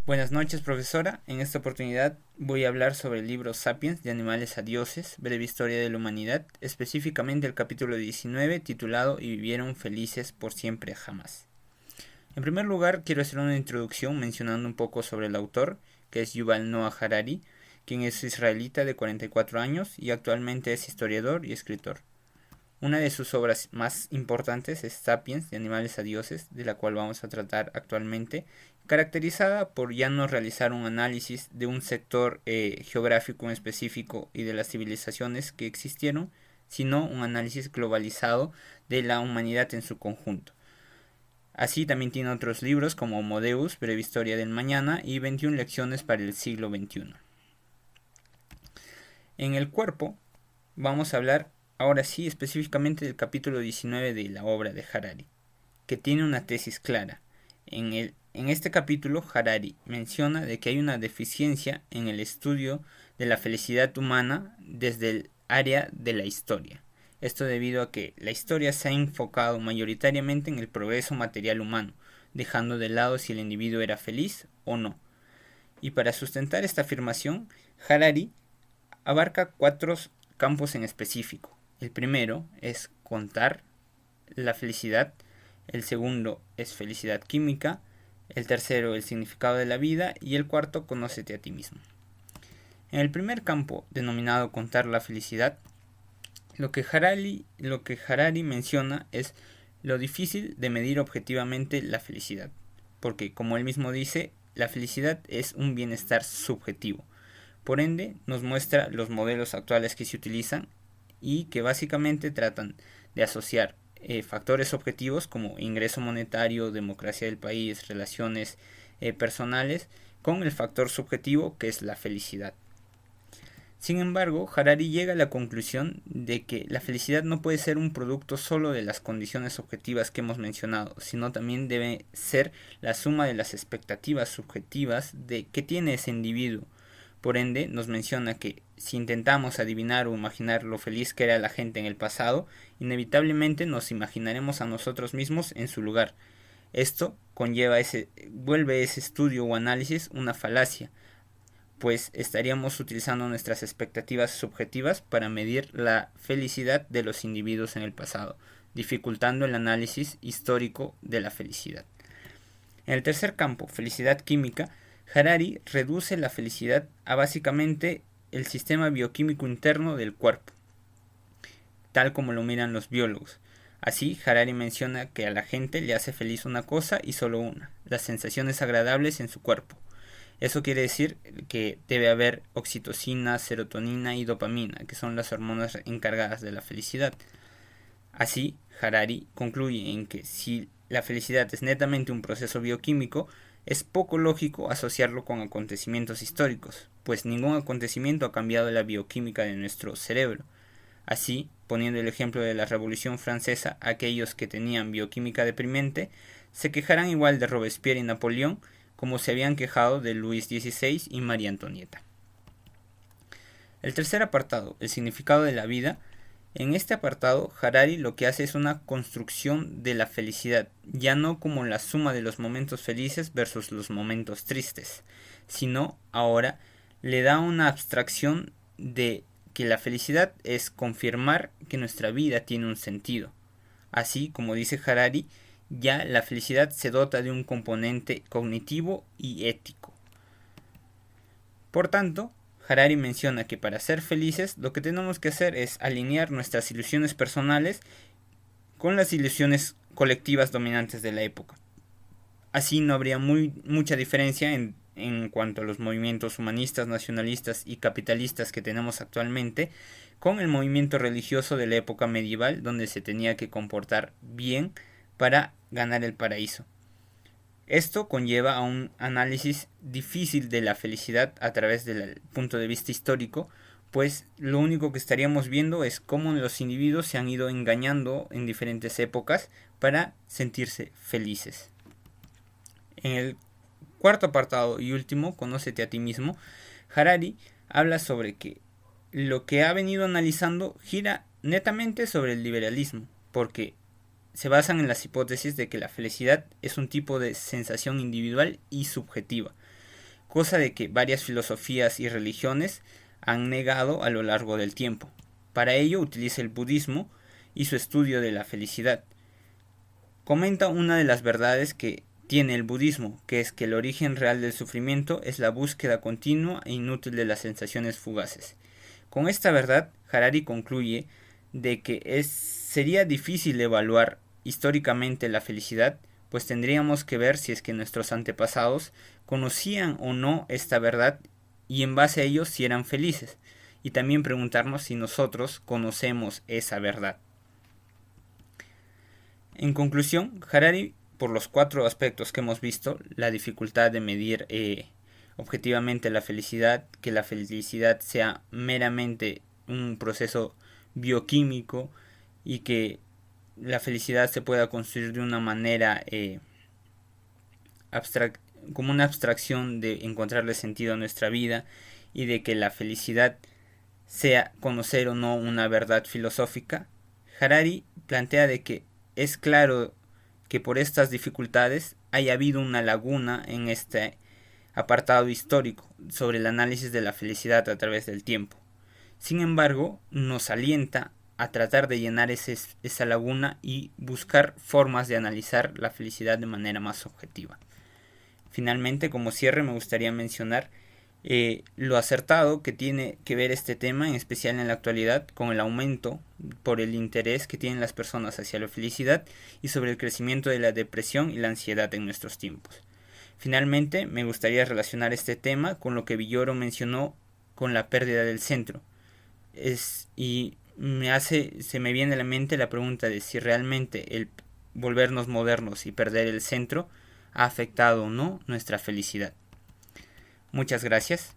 Buenas noches, profesora. En esta oportunidad voy a hablar sobre el libro Sapiens, de animales a dioses, breve historia de la humanidad, específicamente el capítulo 19, titulado Y vivieron felices por siempre jamás. En primer lugar, quiero hacer una introducción mencionando un poco sobre el autor, que es Yuval Noah Harari, quien es israelita de 44 años y actualmente es historiador y escritor. Una de sus obras más importantes es Sapiens, de animales a dioses, de la cual vamos a tratar actualmente, caracterizada por ya no realizar un análisis de un sector geográfico en específico y de las civilizaciones que existieron, sino un análisis globalizado de la humanidad en su conjunto. Así también tiene otros libros como Homo Deus, Breve Historia del Mañana y 21 lecciones para el siglo XXI. En el cuerpo vamos a hablar ahora sí específicamente del capítulo 19 de la obra de Harari, que tiene una tesis clara. En este capítulo Harari menciona de que hay una deficiencia en el estudio de la felicidad humana desde el área de la historia. Esto debido a que la historia se ha enfocado mayoritariamente en el progreso material humano, dejando de lado si el individuo era feliz o no. Y para sustentar esta afirmación, Harari abarca cuatro campos en específico. El primero es contar la felicidad, el segundo es felicidad química, el tercero el significado de la vida y el cuarto conócete a ti mismo. En el primer campo, denominado contar la felicidad, lo que Harari menciona es lo difícil de medir objetivamente la felicidad, porque como él mismo dice, la felicidad es un bienestar subjetivo. Por ende, nos muestra los modelos actuales que se utilizan y que básicamente tratan de asociar factores objetivos como ingreso monetario, democracia del país, relaciones personales, con el factor subjetivo que es la felicidad. Sin embargo, Harari llega a la conclusión de que la felicidad no puede ser un producto solo de las condiciones objetivas que hemos mencionado, sino también debe ser la suma de las expectativas subjetivas de que tiene ese individuo. Por ende, nos menciona que si intentamos adivinar o imaginar lo feliz que era la gente en el pasado, inevitablemente nos imaginaremos a nosotros mismos en su lugar. Esto vuelve ese estudio o análisis una falacia, pues estaríamos utilizando nuestras expectativas subjetivas para medir la felicidad de los individuos en el pasado, dificultando el análisis histórico de la felicidad. En el tercer campo, felicidad química, Harari reduce la felicidad a básicamente el sistema bioquímico interno del cuerpo, tal como lo miran los biólogos. Así, Harari menciona que a la gente le hace feliz una cosa y solo una, las sensaciones agradables en su cuerpo. Eso quiere decir que debe haber oxitocina, serotonina y dopamina, que son las hormonas encargadas de la felicidad. Así, Harari concluye en que si la felicidad es netamente un proceso bioquímico, es poco lógico asociarlo con acontecimientos históricos, pues ningún acontecimiento ha cambiado la bioquímica de nuestro cerebro. Así, poniendo el ejemplo de la Revolución Francesa, aquellos que tenían bioquímica deprimente se quejarán igual de Robespierre y Napoleón como se habían quejado de Luis XVI y María Antonieta. El tercer apartado, el significado de la vida. En este apartado, Harari lo que hace es una construcción de la felicidad, ya no como la suma de los momentos felices versus los momentos tristes, sino ahora le da una abstracción de que la felicidad es confirmar que nuestra vida tiene un sentido. Así, como dice Harari, ya la felicidad se dota de un componente cognitivo y ético. Por tanto, Harari menciona que para ser felices lo que tenemos que hacer es alinear nuestras ilusiones personales con las ilusiones colectivas dominantes de la época. Así no habría mucha diferencia en cuanto a los movimientos humanistas, nacionalistas y capitalistas que tenemos actualmente con el movimiento religioso de la época medieval, donde se tenía que comportar bien para ganar el paraíso. Esto conlleva a un análisis difícil de la felicidad a través del punto de vista histórico, pues lo único que estaríamos viendo es cómo los individuos se han ido engañando en diferentes épocas para sentirse felices. En el cuarto apartado y último, Conócete a ti mismo, Harari habla sobre que lo que ha venido analizando gira netamente sobre el liberalismo, porque se basan en las hipótesis de que la felicidad es un tipo de sensación individual y subjetiva. cosa de que varias filosofías y religiones han negado a lo largo del tiempo. Para ello utiliza el budismo y su estudio de la felicidad. Comenta una de las verdades que tiene el budismo, que es que el origen real del sufrimiento es la búsqueda continua e inútil de las sensaciones fugaces. Con esta verdad, Harari concluye de que sería difícil evaluar históricamente la felicidad, pues tendríamos que ver si es que nuestros antepasados conocían o no esta verdad y en base a ello si eran felices, y también preguntarnos si nosotros conocemos esa verdad. En conclusión, Harari, por los 4 aspectos que hemos visto, la dificultad de medir objetivamente la felicidad, que la felicidad sea meramente un proceso bioquímico y que la felicidad se pueda construir de una manera como una abstracción de encontrarle sentido a nuestra vida, y de que la felicidad sea conocer o no una verdad filosófica. Harari plantea de que es claro que por estas dificultades haya habido una laguna en este apartado histórico sobre el análisis de la felicidad a través del tiempo. Sin embargo, nos alienta a tratar de llenar esa laguna y buscar formas de analizar la felicidad de manera más objetiva. Finalmente, como cierre, me gustaría mencionar lo acertado que tiene que ver este tema, en especial en la actualidad, con el aumento por el interés que tienen las personas hacia la felicidad y sobre el crecimiento de la depresión y la ansiedad en nuestros tiempos. Finalmente, me gustaría relacionar este tema con lo que Villoro mencionó con la pérdida del centro. Y se me viene a la mente la pregunta de si realmente el volvernos modernos y perder el centro ha afectado o no nuestra felicidad. Muchas gracias.